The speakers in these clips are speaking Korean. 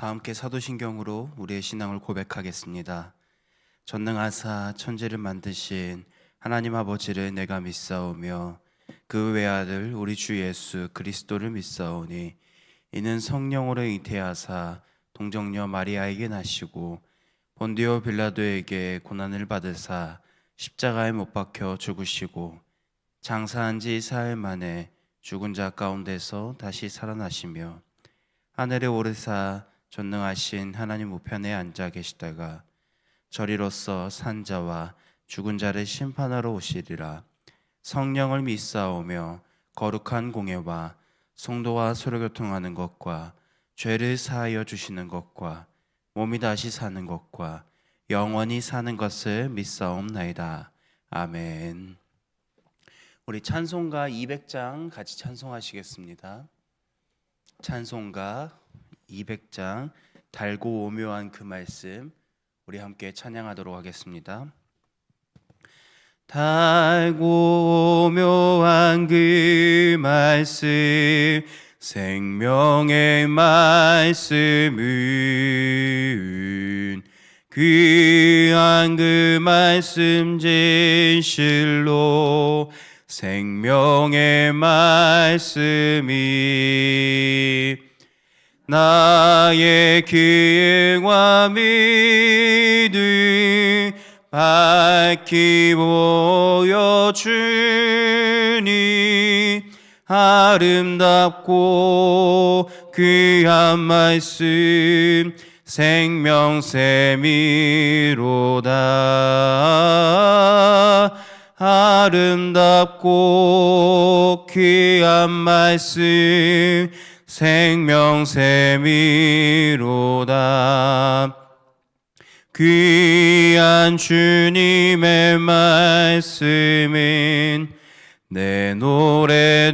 다 함께 사도신경으로 우리의 신앙을 고백하겠습니다. 전능하사 천지를 만드신 하나님 아버지를 내가 믿사오며 그 외아들 우리 주 예수 그리스도를 믿사오니 이는 성령으로 잉태하사 동정녀 마리아에게 나시고 본디오 빌라도에게 고난을 받으사 십자가에 못 박혀 죽으시고 장사한 지 사흘 만에 죽은 자 가운데서 다시 살아나시며 하늘에 오르사 전능하신 하나님 우편에 앉아 계시다가 저리로서 산 자와 죽은 자를 심판하러 오시리라. 성령을 믿사오며 거룩한 공예와 성도와 서로 교통하는 것과 죄를 사하여 주시는 것과 몸이 다시 사는 것과 영원히 사는 것을 믿사옵나이다. 아멘. 우리 찬송가 200장 같이 찬송하시겠습니다. 찬송가 200장 달고 오묘한 그 말씀 우리 함께 찬양하도록 하겠습니다. 달고 오묘한 그 말씀 생명의 말씀은 귀한 그 말씀 진실로 생명의 말씀이 나의 기행과 믿음 밝히 보여주니 아름답고 귀한 말씀 생명샘이로다. 아름답고 귀한 말씀 생명샘이로다. 귀한 주님의 말씀은 내 노래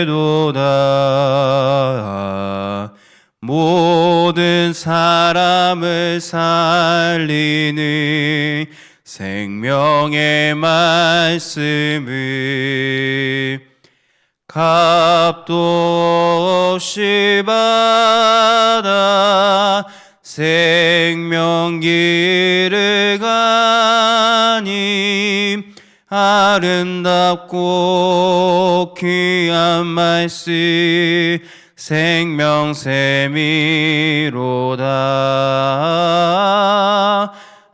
되도다. 모든 사람을 살리는 생명의 말씀을 값도 없이 받아 생명길을 가니 아름답고 귀한 말씀 생명샘이로다.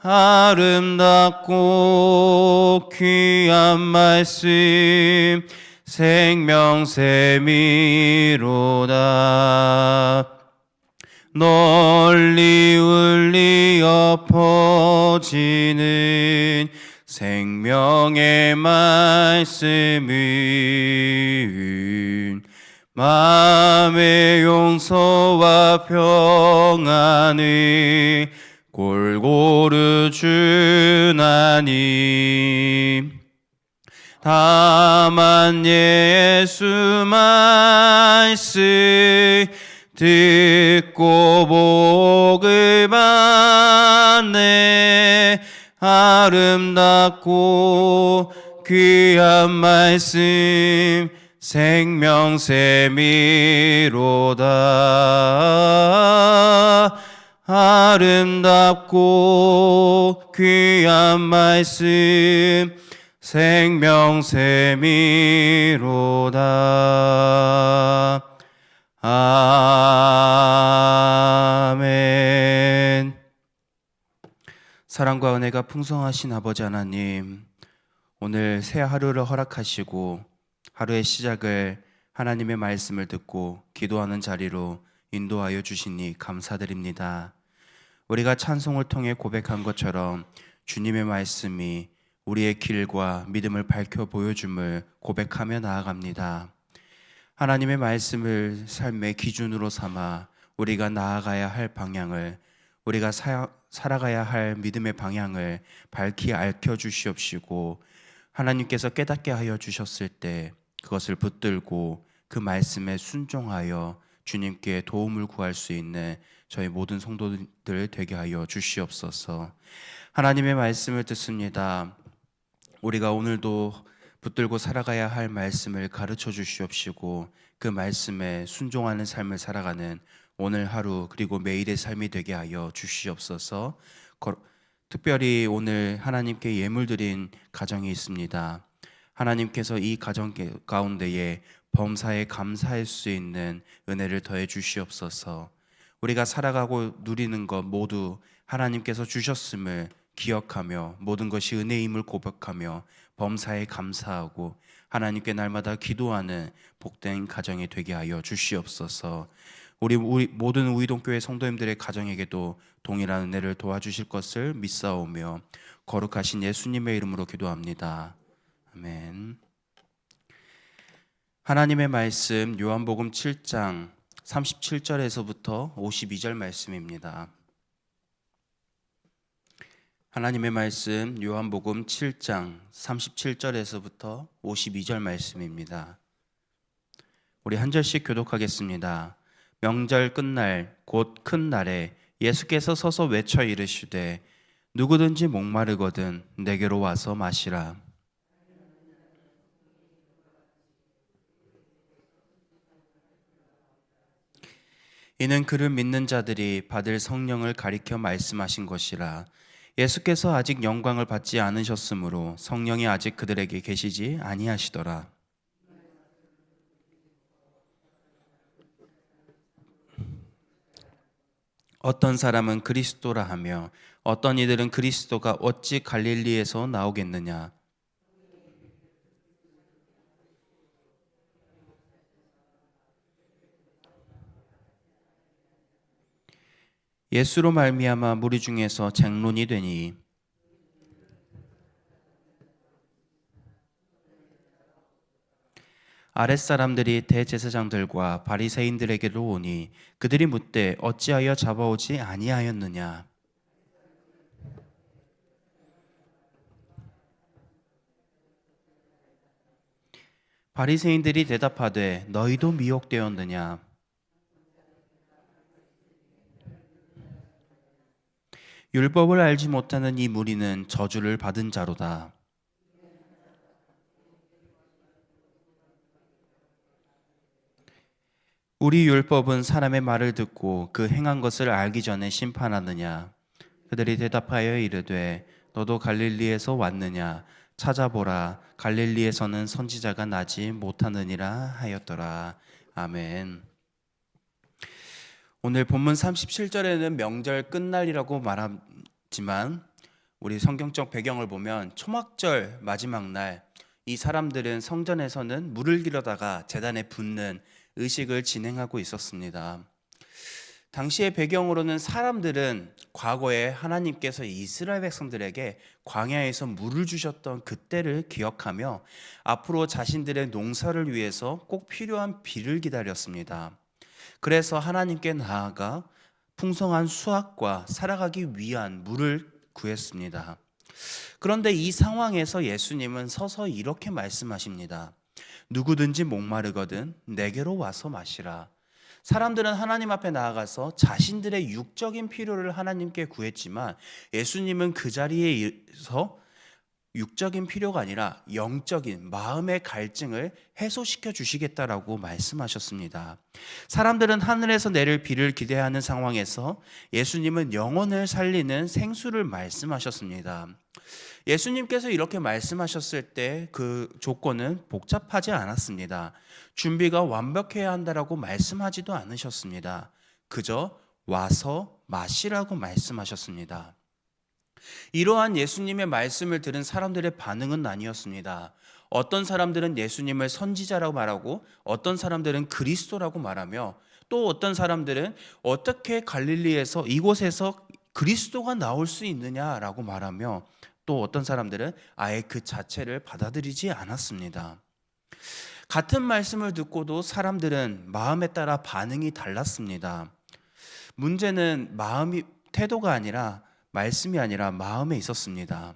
아름답고 귀한 말씀 생명샘이로다. 널리 울리어 퍼지는 생명의 말씀은 마음의 용서와 평안을 골고루 주나니 다만 예수 말씀 듣고 복을 받네. 아름답고 귀한 말씀 생명샘이로다. 아름답고 귀한 말씀 생명샘이로다. 아멘. 사랑과 은혜가 풍성하신 아버지 하나님, 오늘 새 하루를 허락하시고 하루의 시작을 하나님의 말씀을 듣고 기도하는 자리로 인도하여 주시니 감사드립니다. 우리가 찬송을 통해 고백한 것처럼 주님의 말씀이 우리의 길과 믿음을 밝혀 보여줌을 고백하며 나아갑니다. 하나님의 말씀을 삶의 기준으로 삼아 우리가 나아가야 할 방향을, 우리가 살아가야 할 믿음의 방향을 밝히 알려주시옵시고 하나님께서 깨닫게 하여 주셨을 때 그것을 붙들고 그 말씀에 순종하여 주님께 도움을 구할 수 있는 저희 모든 성도들 되게 하여 주시옵소서. 하나님의 말씀을 듣습니다. 우리가 오늘도 붙들고 살아가야 할 말씀을 가르쳐 주시옵시고 그 말씀에 순종하는 삶을 살아가는 오늘 하루 그리고 매일의 삶이 되게 하여 주시옵소서. 특별히 오늘 하나님께 예물 드린 가정이 있습니다. 하나님께서 이 가정 가운데에 범사에 감사할 수 있는 은혜를 더해 주시옵소서. 우리가 살아가고 누리는 것 모두 하나님께서 주셨음을 기억하며 모든 것이 은혜임을 고백하며 범사에 감사하고 하나님께 날마다 기도하는 복된 가정이 되게 하여 주시옵소서. 우리 모든 우이동교회 성도님들의 가정에게도 동일한 은혜를 도와주실 것을 믿사오며 거룩하신 예수님의 이름으로 기도합니다. 아멘. 하나님의 말씀 요한복음 7장 37절에서부터 52절 말씀입니다. 하나님의 말씀 요한복음 7장 37절에서부터 52절 말씀입니다. 우리 한 절씩 교독하겠습니다. 명절 끝날 곧 큰 날에 예수께서 서서 외쳐 이르시되 누구든지 목마르거든 내게로 와서 마시라. 이는 그를 믿는 자들이 받을 성령을 가리켜 말씀하신 것이라. 예수께서 아직 영광을 받지 않으셨으므로 성령이 아직 그들에게 계시지 아니하시더라. 어떤 사람은 그리스도라 하며 어떤 이들은 그리스도가 어찌 갈릴리에서 나오겠느냐. 예수로 말미암아 무리 중에서 쟁론이 되니 아랫사람들이 대제사장들과 바리새인들에게로 오니 그들이 묻되 어찌하여 잡아오지 아니하였느냐. 바리새인들이 대답하되 너희도 미혹되었느냐. 율법을 알지 못하는 이 무리는 저주를 받은 자로다. 우리 율법은 사람의 말을 듣고 그 행한 것을 알기 전에 심판하느냐. 그들이 대답하여 이르되 너도 갈릴리에서 왔느냐. 찾아보라. 갈릴리에서는 선지자가 나지 못하느니라 하였더라. 아멘. 오늘 본문 37절에는 명절 끝날이라고 말하지만 우리 성경적 배경을 보면 초막절 마지막 날 이 사람들은 성전에서는 물을 길어다가 제단에 붓는 의식을 진행하고 있었습니다. 당시의 배경으로는 사람들은 과거에 하나님께서 이스라엘 백성들에게 광야에서 물을 주셨던 그때를 기억하며 앞으로 자신들의 농사를 위해서 꼭 필요한 비를 기다렸습니다. 그래서 하나님께 나아가 풍성한 수확과 살아가기 위한 물을 구했습니다. 그런데 이 상황에서 예수님은 서서 이렇게 말씀하십니다. 누구든지 목마르거든 내게로 와서 마시라. 사람들은 하나님 앞에 나아가서 자신들의 육적인 필요를 하나님께 구했지만 예수님은 그 자리에서 육적인 필요가 아니라 영적인 마음의 갈증을 해소시켜 주시겠다라고 말씀하셨습니다. 사람들은 하늘에서 내릴 비를 기대하는 상황에서 예수님은 영혼을 살리는 생수를 말씀하셨습니다. 예수님께서 이렇게 말씀하셨을 때 그 조건은 복잡하지 않았습니다. 준비가 완벽해야 한다라고 말씀하지도 않으셨습니다. 그저 와서 마시라고 말씀하셨습니다. 이러한 예수님의 말씀을 들은 사람들의 반응은 아니었습니다. 어떤 사람들은 예수님을 선지자라고 말하고 어떤 사람들은 그리스도라고 말하며 또 어떤 사람들은 어떻게 갈릴리에서 이곳에서 그리스도가 나올 수 있느냐라고 말하며 또 어떤 사람들은 아예 그 자체를 받아들이지 않았습니다. 같은 말씀을 듣고도 사람들은 마음에 따라 반응이 달랐습니다. 문제는 태도가 아니라 말씀이 아니라 마음에 있었습니다.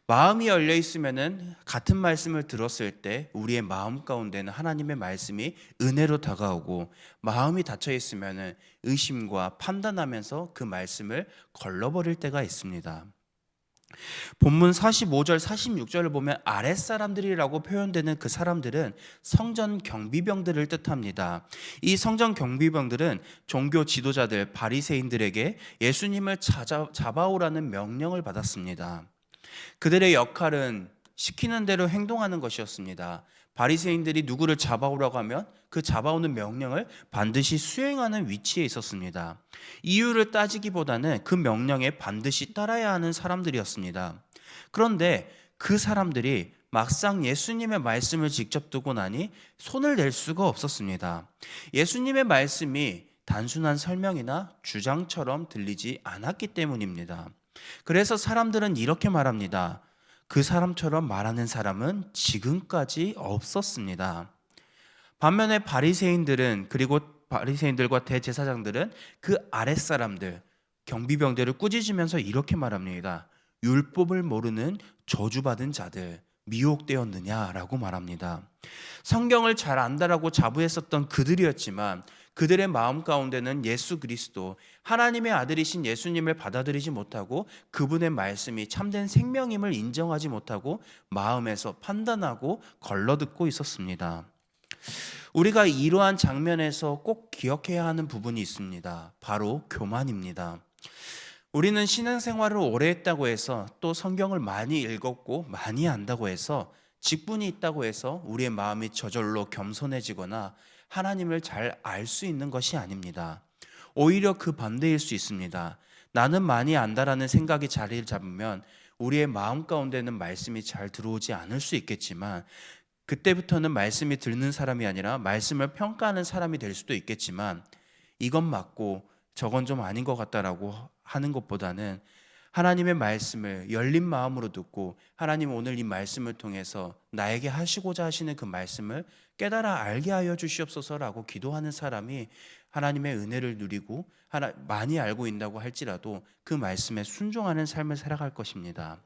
마음이 열려 있으면은 같은 말씀을 들었을 때 우리의 마음 가운데는 하나님의 말씀이 은혜로 다가오고 마음이 닫혀 있으면은 의심과 판단하면서 그 말씀을 걸러버릴 때가 있습니다. 본문 45절, 46절을 보면 아랫사람들이라고 표현되는 그 사람들은 성전 경비병들을 뜻합니다. 이 성전 경비병들은 종교 지도자들 바리새인들에게 예수님을 잡아오라는 명령을 받았습니다. 그들의 역할은 시키는 대로 행동하는 것이었습니다. 바리새인들이 누구를 잡아오라고 하면 그 잡아오는 명령을 반드시 수행하는 위치에 있었습니다. 이유를 따지기보다는 그 명령에 반드시 따라야 하는 사람들이었습니다. 그런데 그 사람들이 막상 예수님의 말씀을 직접 듣고 나니 손을 댈 수가 없었습니다. 예수님의 말씀이 단순한 설명이나 주장처럼 들리지 않았기 때문입니다. 그래서 사람들은 이렇게 말합니다. 그 사람처럼 말하는 사람은 지금까지 없었습니다. 반면에 바리새인들은, 그리고 바리새인들과 대제사장들은 그 아랫사람들 경비병들을 꾸짖으면서 이렇게 말합니다. 율법을 모르는 저주받은 자들, 미혹되었느냐라고 말합니다. 성경을 잘 안다라고 자부했었던 그들이었지만 그들의 마음 가운데는 예수 그리스도, 하나님의 아들이신 예수님을 받아들이지 못하고 그분의 말씀이 참된 생명임을 인정하지 못하고 마음에서 판단하고 걸러듣고 있었습니다. 우리가 이러한 장면에서 꼭 기억해야 하는 부분이 있습니다. 바로 교만입니다. 우리는 신앙생활을 오래 했다고 해서, 또 성경을 많이 읽었고 많이 안다고 해서, 직분이 있다고 해서 우리의 마음이 저절로 겸손해지거나 하나님을 잘 알 수 있는 것이 아닙니다. 오히려 그 반대일 수 있습니다. 나는 많이 안다라는 생각이 자리를 잡으면 우리의 마음 가운데는 말씀이 잘 들어오지 않을 수 있겠지만, 그때부터는 말씀이 듣는 사람이 아니라 말씀을 평가하는 사람이 될 수도 있겠지만, 이건 맞고 저건 좀 아닌 것 같다라고 하는 것보다는 하나님의 말씀을 열린 마음으로 듣고, 하나님 오늘 이 말씀을 통해서 나에게 하시고자 하시는 그 말씀을 깨달아 알게 하여 주시옵소서라고 기도하는 사람이 하나님의 은혜를 누리고 많이 알고 있다고 할지라도 그 말씀에 순종하는 삶을 살아갈 것입니다.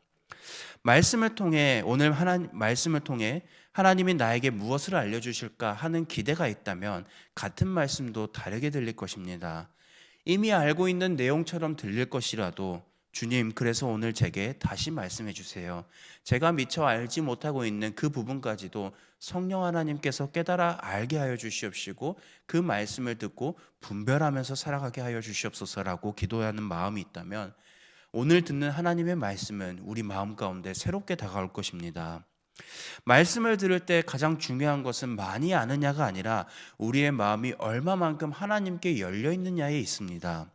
말씀을 통해, 오늘 말씀을 통해 하나님이 나에게 무엇을 알려주실까 하는 기대가 있다면 같은 말씀도 다르게 들릴 것입니다. 이미 알고 있는 내용처럼 들릴 것이라도 주님, 그래서 오늘 제게 다시 말씀해 주세요. 제가 미처 알지 못하고 있는 그 부분까지도 성령 하나님께서 깨달아 알게 하여 주시옵시고 그 말씀을 듣고 분별하면서 살아가게 하여 주시옵소서라고 기도하는 마음이 있다면 오늘 듣는 하나님의 말씀은 우리 마음 가운데 새롭게 다가올 것입니다. 말씀을 들을 때 가장 중요한 것은 많이 아느냐가 아니라 우리의 마음이 얼마만큼 하나님께 열려 있느냐에 있습니다.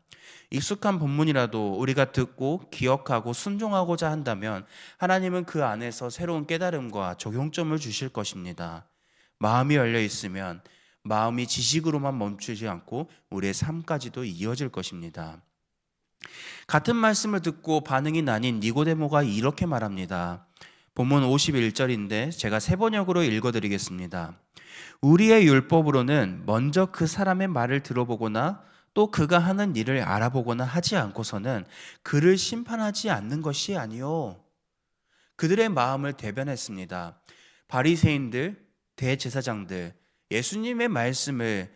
익숙한 본문이라도 우리가 듣고 기억하고 순종하고자 한다면 하나님은 그 안에서 새로운 깨달음과 적용점을 주실 것입니다. 마음이 열려 있으면 마음이 지식으로만 멈추지 않고 우리의 삶까지도 이어질 것입니다. 같은 말씀을 듣고 반응이 나뉜 니고데모가 이렇게 말합니다. 본문 51절인데 제가 세 번역으로 읽어드리겠습니다. 우리의 율법으로는 먼저 그 사람의 말을 들어보거나 또 그가 하는 일을 알아보거나 하지 않고서는 그를 심판하지 않는 것이 아니요. 그들의 마음을 대변했습니다. 바리새인들, 대제사장들, 예수님의 말씀을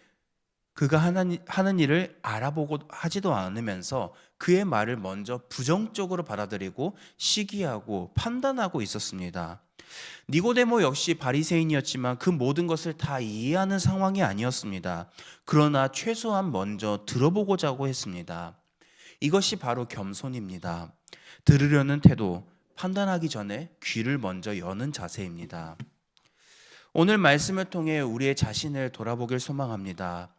그가 하는 일을 알아보고 하지도 않으면서 그의 말을 먼저 부정적으로 받아들이고 시기하고 판단하고 있었습니다. 니고데모 역시 바리새인이었지만 그 모든 것을 다 이해하는 상황이 아니었습니다. 그러나 최소한 먼저 들어보고자 하고 했습니다. 이것이 바로 겸손입니다. 들으려는 태도, 판단하기 전에 귀를 먼저 여는 자세입니다. 오늘 말씀을 통해 우리의 자신을 돌아보길 소망합니다.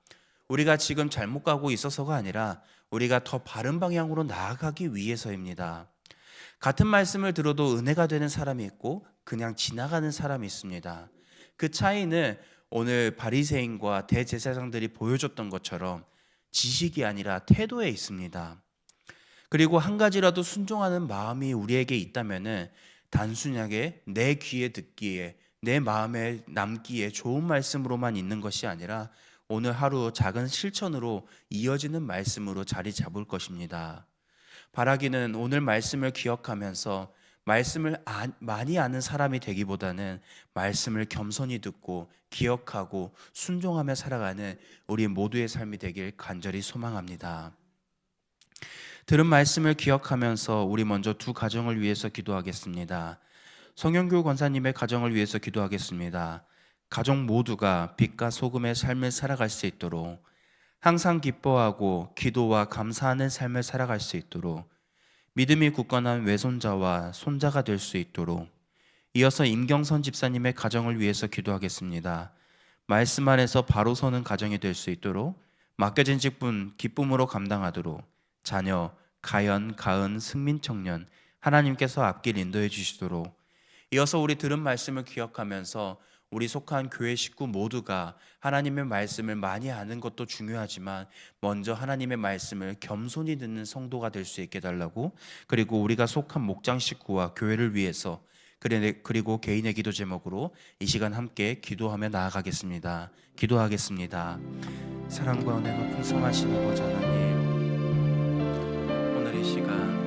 우리가 지금 잘못 가고 있어서가 아니라 우리가 더 바른 방향으로 나아가기 위해서입니다. 같은 말씀을 들어도 은혜가 되는 사람이 있고 그냥 지나가는 사람이 있습니다. 그 차이는 오늘 바리새인과 대제사장들이 보여줬던 것처럼 지식이 아니라 태도에 있습니다. 그리고 한 가지라도 순종하는 마음이 우리에게 있다면은 단순하게 내 귀에 듣기에, 내 마음에 남기에 좋은 말씀으로만 있는 것이 아니라 오늘 하루 작은 실천으로 이어지는 말씀으로 자리 잡을 것입니다. 바라기는 오늘 말씀을 기억하면서 말씀을 많이 아는 사람이 되기보다는 말씀을 겸손히 듣고 기억하고 순종하며 살아가는 우리 모두의 삶이 되길 간절히 소망합니다. 들은 말씀을 기억하면서 우리 먼저 두 가정을 위해서 기도하겠습니다. 성영교 권사님의 가정을 위해서 기도하겠습니다. 가족 모두가 빛과 소금의 삶을 살아갈 수 있도록, 항상 기뻐하고 기도와 감사하는 삶을 살아갈 수 있도록, 믿음이 굳건한 외손자와 손자가 될 수 있도록, 이어서 임경선 집사님의 가정을 위해서 기도하겠습니다. 말씀 안에서 바로 서는 가정이 될 수 있도록, 맡겨진 직분 기쁨으로 감당하도록, 자녀 가연, 가은, 승민 청년 하나님께서 앞길 인도해 주시도록, 이어서 우리 들은 말씀을 기억하면서 우리 속한 교회 식구 모두가 하나님의 말씀을 많이 아는 것도 중요하지만 먼저 하나님의 말씀을 겸손히 듣는 성도가 될 수 있게 달라고, 그리고 우리가 속한 목장 식구와 교회를 위해서, 그리고 개인의 기도 제목으로 이 시간 함께 기도하며 나아가겠습니다. 기도하겠습니다. 사랑과 은혜가 풍성하신 아버지 하나님, 오늘 이 시간